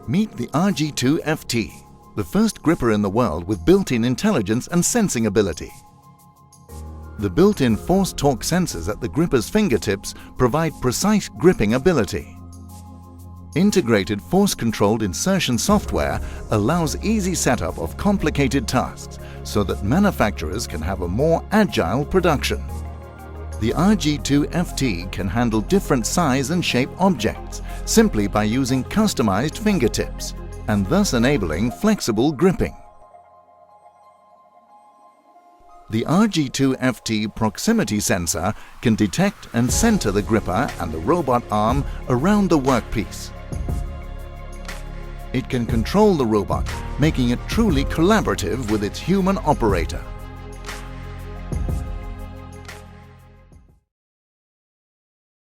Meet the RG2 FT, the first gripper in the world with built-in intelligence and sensing ability. The built-in force-torque sensors at the gripper's fingertips provide precise gripping ability. Integrated force-controlled insertion software allows easy setup of complicated tasks so that manufacturers can have a more agile production. The RG2 FT can handle different size and shape objects simply by using customized fingertips and thus enabling flexible gripping. The RG2 FT proximity sensor can detect and center the gripper and the robot arm around the workpiece. It can control the robot, making it truly collaborative with its human operator.